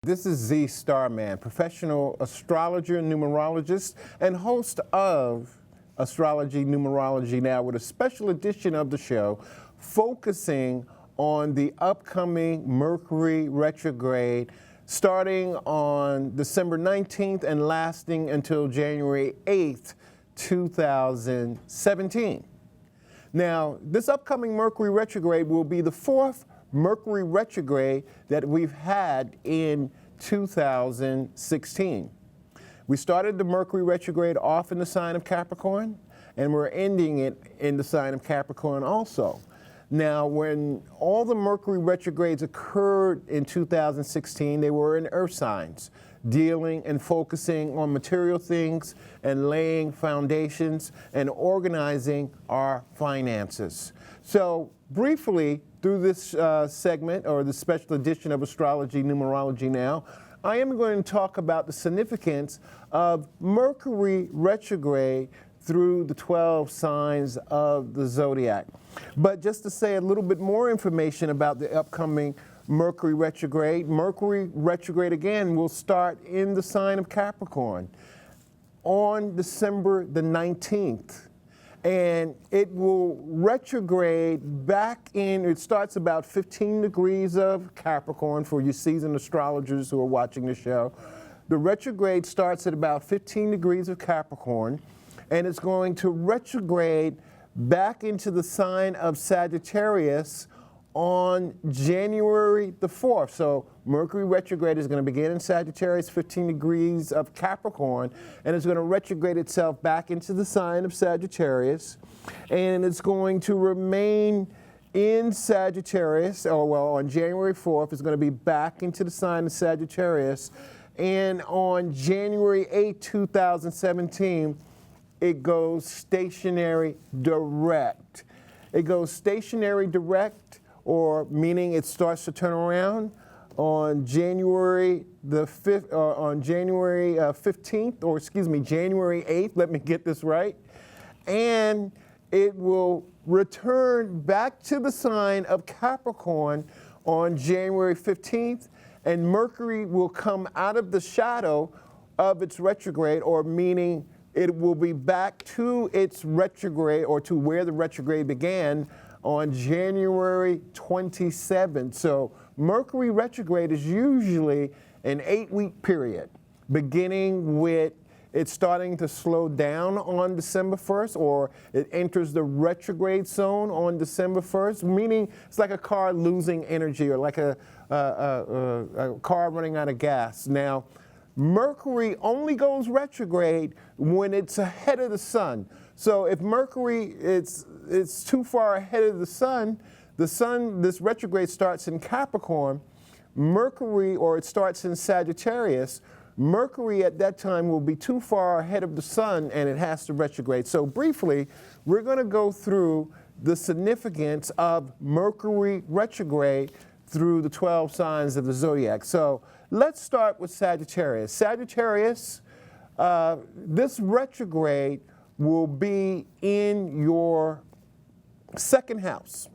This is Z Starman, professional astrologer, numerologist, and host of Astrology Numerology Now, with a special edition of the show focusing on the upcoming Mercury retrograde starting on December 19th and lasting until January 8th, 2017. Now, this upcoming Mercury retrograde will be the fourth Mercury retrograde that we've had in 2016. We started the Mercury retrograde off in the sign of Capricorn, and we're ending it in the sign of Capricorn also. Now, when all the Mercury retrogrades occurred in 2016, they were in earth signs, dealing and focusing on material things and laying foundations and organizing our finances. So briefly, through this segment or the special edition of Astrology Numerology Now, I am going to talk about the significance of Mercury retrograde through the 12 signs of the zodiac. But just to say a little bit more information about the upcoming Mercury retrograde again will start in the sign of Capricorn on December the 19th. And it will retrograde back in, it starts about 15 degrees of Capricorn for you seasoned astrologers who are watching the show. The retrograde starts at about 15 degrees of Capricorn, and it's going to retrograde back into the sign of Sagittarius on January the 4th. So Mercury retrograde is going to begin in Sagittarius, 15 degrees of Capricorn, and it's going to retrograde itself back into the sign of Sagittarius, and it's going to remain in Sagittarius, on January 4th, it's going to be back into the sign of Sagittarius, and on January 8, 2017, it goes stationary direct. It goes stationary direct, or meaning it starts to turn around on January the 5th, on January 15th, or excuse me, January 8th, let me get this right. And it will return back to the sign of Capricorn on January 15th, and Mercury will come out of the shadow of its retrograde, or meaning it will be back to its retrograde, or to where the retrograde began, on January 27th. So Mercury retrograde is usually an 8-week period, beginning with it starting to slow down on December 1st, or it enters the retrograde zone on December 1st, meaning it's like a car losing energy, or like a car running out of gas. Now, Mercury only goes retrograde when it's ahead of the sun. So if Mercury it's too far ahead of the sun, this retrograde starts in Capricorn, Mercury, or it starts in Sagittarius, Mercury at that time will be too far ahead of the sun and it has to retrograde. So briefly, we're going to go through the significance of Mercury retrograde through the 12 signs of the zodiac. So let's start with Sagittarius. Sagittarius, this retrograde will be in your second house.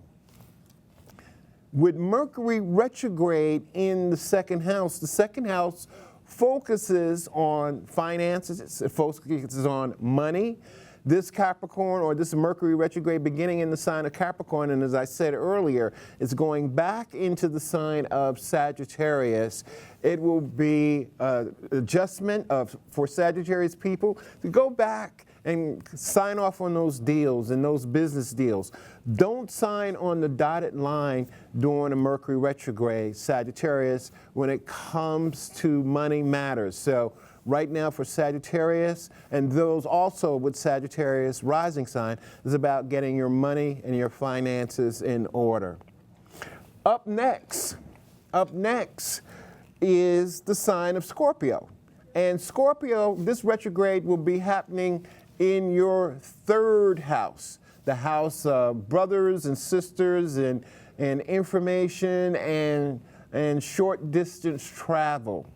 With Mercury retrograde in the second house focuses on finances, it focuses on money. This Capricorn, or this Mercury retrograde beginning in the sign of Capricorn, and as I said earlier, it's going back into the sign of Sagittarius. It will be adjustment for Sagittarius people to go back and sign off on those deals and those business deals. Don't sign on the dotted line during a Mercury retrograde, Sagittarius, when it comes to money matters. So right now for Sagittarius, and those also with Sagittarius rising sign, is about getting your money and your finances in order. Up next is the sign of Scorpio. And Scorpio, this retrograde will be happening in your third house, the house of brothers and sisters and information and short distance travel.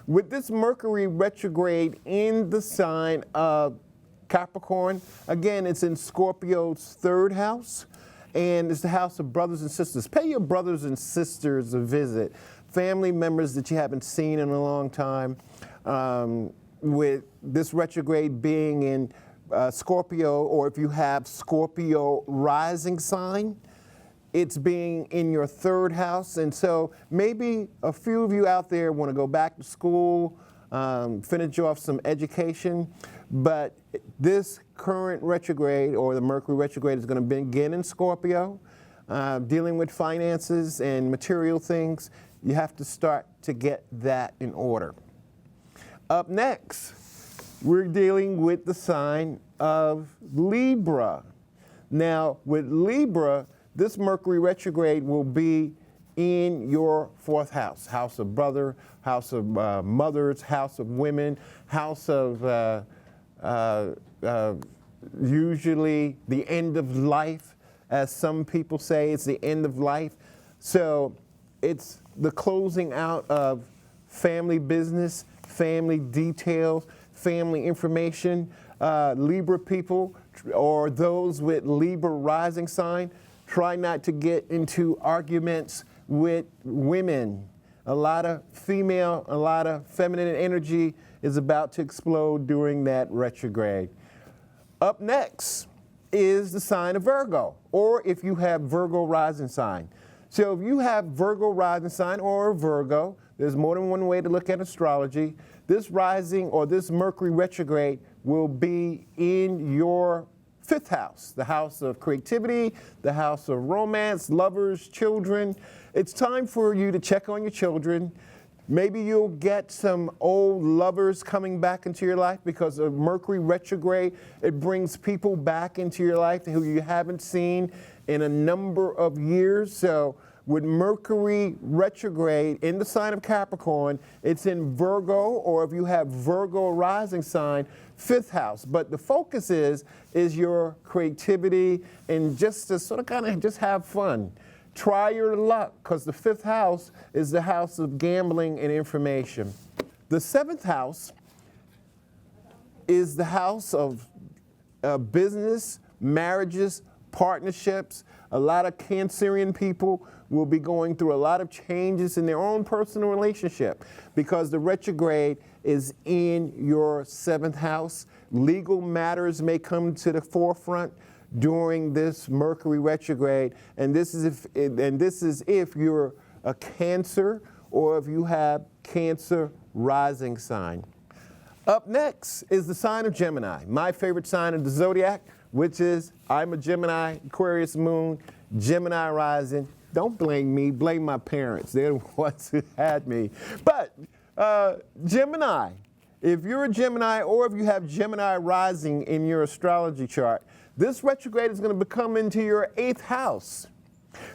With this Mercury retrograde in the sign of Capricorn, again, it's in Scorpio's third house, and it's the house of brothers and sisters. Pay your brothers and sisters a visit. family members that you haven't seen in a long time. With this retrograde being in Scorpio, or if you have Scorpio rising sign, it's being in your third house. And so maybe a few of you out there want to go back to school, finish off some education, but this current retrograde, or the Mercury retrograde, is going to begin in Scorpio, dealing with finances and material things. You have to start to get that in order. Up next, we're dealing with the sign of Libra. Now, with Libra, this Mercury retrograde will be in your fourth house, house of brother, house of mothers, house of women, house of usually the end of life, as some people say, it's the end of life. So it's the closing out of family business, family details, family information. Libra people, or those with Libra rising sign, try not to get into arguments with women. A lot of feminine energy is about to explode during that retrograde. Up next is the sign of Virgo, or if you have Virgo rising sign. So if you have Virgo rising sign or Virgo, there's more than one way to look at astrology. This rising, or this Mercury retrograde, will be in your fifth house, the house of creativity, the house of romance, lovers, children. It's time for you to check on your children. Maybe you'll get some old lovers coming back into your life, because of Mercury retrograde, it brings people back into your life who you haven't seen in a number of years. So with Mercury retrograde in the sign of Capricorn, it's in Virgo, or if you have Virgo rising sign, fifth house. But the focus is your creativity, and just to sort of kind of just have fun. Try your luck, because the fifth house is the house of gambling and information. The seventh house is the house of business, marriages, partnerships. A lot of Cancerian people will be going through a lot of changes in their own personal relationship, because the retrograde is in your seventh house. Legal matters may come to the forefront during this Mercury retrograde, and this is if you're a Cancer, or if you have Cancer rising sign. Up next is the sign of Gemini, my favorite sign of the zodiac, which is I'm a Gemini, Aquarius moon, Gemini rising. Don't blame me, blame my parents. They're the ones who had me. But Gemini, if you're a Gemini, or if you have Gemini rising in your astrology chart, this retrograde is going to come into your eighth house.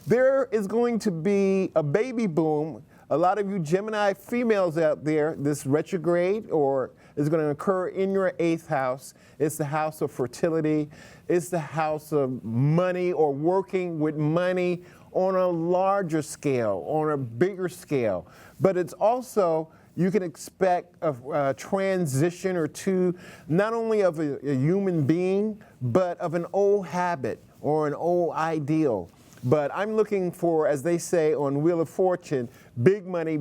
There is going to be a baby boom. A lot of you Gemini females out there, this retrograde is going to occur in your eighth house. It's the house of fertility. It's the house of money, or working with money on a larger scale, on a bigger scale. But it's also, you can expect a transition or two, not only of a human being, but of an old habit or an old ideal. But I'm looking for, as they say on Wheel of Fortune, big money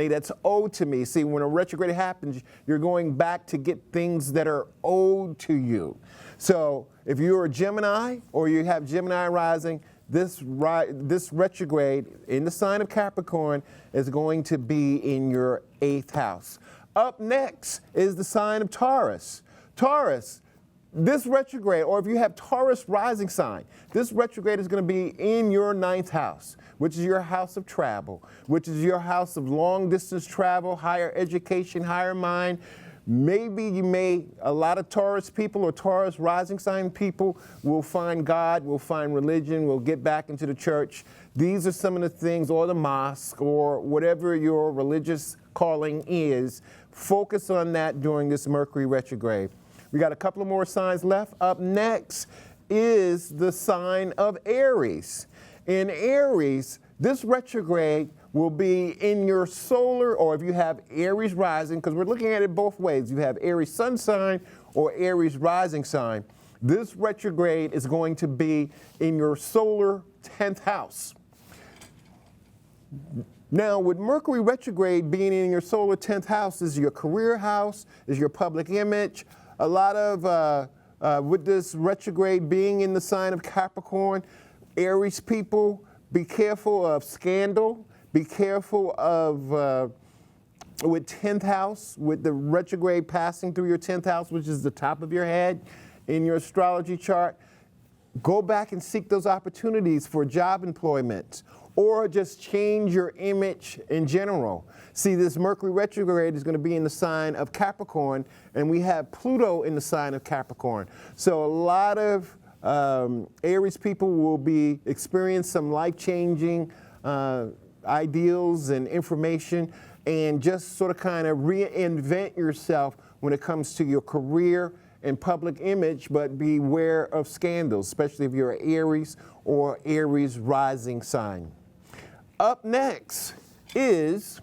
that's owed to me. See, when a retrograde happens, you're going back to get things that are owed to you. So if you're a Gemini, or you have Gemini rising, this retrograde in the sign of Capricorn is going to be in your eighth house. Up next is the sign of Taurus. Taurus, this retrograde, or if you have Taurus rising sign, this retrograde is going to be in your ninth house, which is your house of travel, which is your house of long distance travel, higher education, higher mind. Maybe a lot of Taurus people or Taurus rising sign people will find God, will find religion, will get back into the church. These are some of the things, or the mosque, or whatever your religious calling is. Focus on that during this Mercury retrograde. We got a couple of more signs left. Up next is the sign of Aries. In Aries, this retrograde will be in your solar, or if you have Aries rising, because we're looking at it both ways. You have Aries sun sign or Aries rising sign. This retrograde is going to be in your solar 10th house. Now, with Mercury retrograde being in your solar 10th house, is your career house, is your public image. A lot of, with this retrograde being in the sign of Capricorn, Aries people, be careful of scandal, be careful of, with 10th house, with the retrograde passing through your 10th house, which is the top of your head in your astrology chart. Go back and seek those opportunities for job employment, or just change your image in general. See, this Mercury retrograde is going to be in the sign of Capricorn, and we have Pluto in the sign of Capricorn. So a lot of Aries people will be experiencing some life-changing ideals and information, and just sort of kind of reinvent yourself when it comes to your career and public image, but beware of scandals, especially if you're an Aries or Aries rising sign. Up next is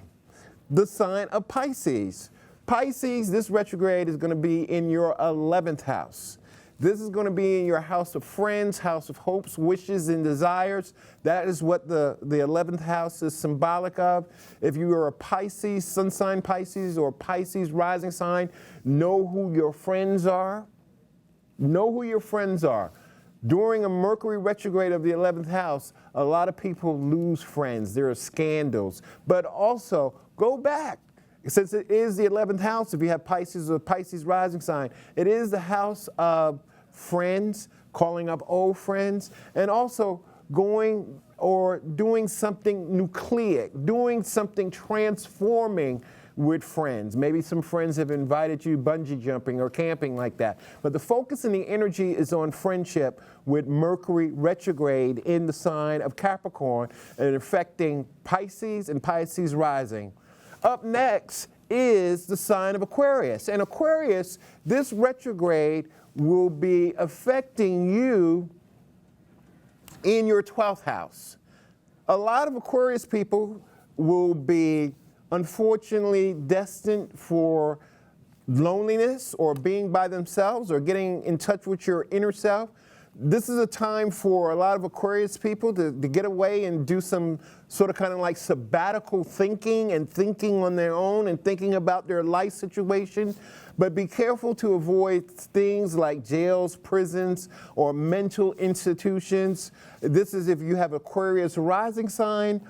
the sign of Pisces. Pisces, this retrograde is going to be in your 11th house. This is going to be in your house of friends, house of hopes, wishes, and desires. That is what the 11th house is symbolic of. If you are a Pisces, sun sign Pisces, or Pisces rising sign, know who your friends are. Know who your friends are. During a Mercury retrograde of the 11th house, a lot of people lose friends. There are scandals. But also, go back. Since it is the 11th house, if you have Pisces or Pisces rising sign, it is the house of friends, calling up old friends, and also going or doing something nucleic, doing something transforming with friends. Maybe some friends have invited you bungee jumping or camping like that. But the focus and the energy is on friendship with Mercury retrograde in the sign of Capricorn and affecting Pisces and Pisces rising. Up next is the sign of Aquarius. And Aquarius, this retrograde will be affecting you in your 12th house. A lot of Aquarius people will be unfortunately destined for loneliness or being by themselves or getting in touch with your inner self. This is a time for a lot of Aquarius people to get away and do some sort of kind of like sabbatical thinking and thinking on their own and thinking about their life situation. But be careful to avoid things like jails, prisons, or mental institutions. This is if you have Aquarius rising sign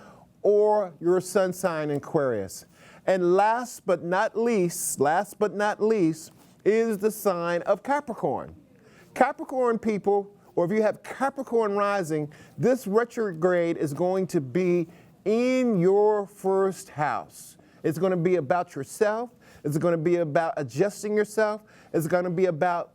or your sun sign in Aquarius. And last but not least, is the sign of Capricorn. Capricorn people, or if you have Capricorn rising, this retrograde is going to be in your first house. It's going to be about yourself. It's going to be about adjusting yourself. It's going to be about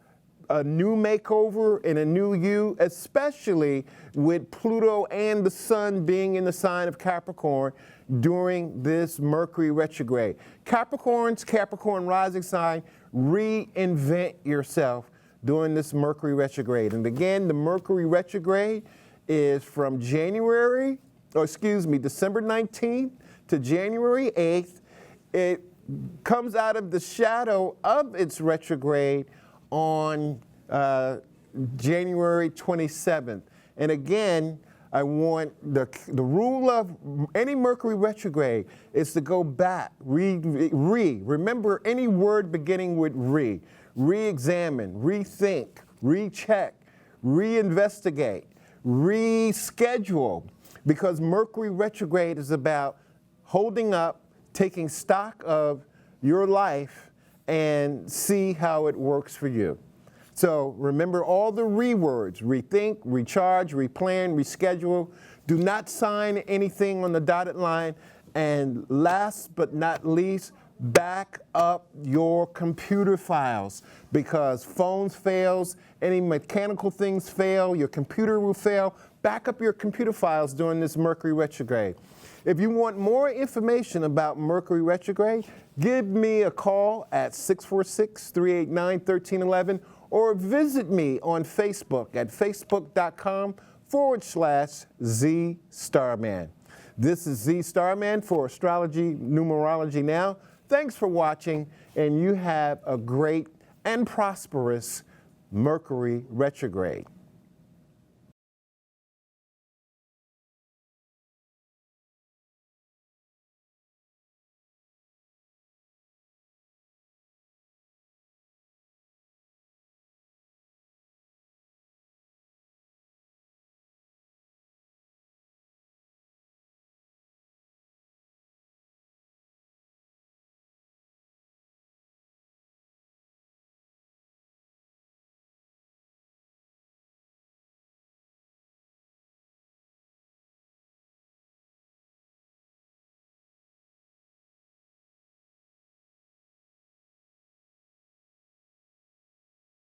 a new makeover and a new you, especially with Pluto and the Sun being in the sign of Capricorn during this Mercury retrograde. Capricorn rising sign, reinvent yourself during this Mercury retrograde. And again, the Mercury retrograde is from December 19th to January 8th. It comes out of the shadow of its retrograde on January 27th. And again, I want the rule of any Mercury retrograde is to go back, remember any word beginning with re-examine, rethink, recheck, reinvestigate, reschedule, because Mercury retrograde is about holding up, taking stock of your life and see how it works for you. So remember all the words: rethink, recharge, replan, reschedule. Do not sign anything on the dotted line. And last but not least, back up your computer files, because phones fails, any mechanical things fail, your computer will fail. Back up your computer files during this Mercury retrograde. If you want more information about Mercury retrograde, give me a call at 646-389-1311 or visit me on Facebook at facebook.com/Z Starman. This is Z Starman for Astrology Numerology Now. Thanks for watching, and you have a great and prosperous Mercury retrograde.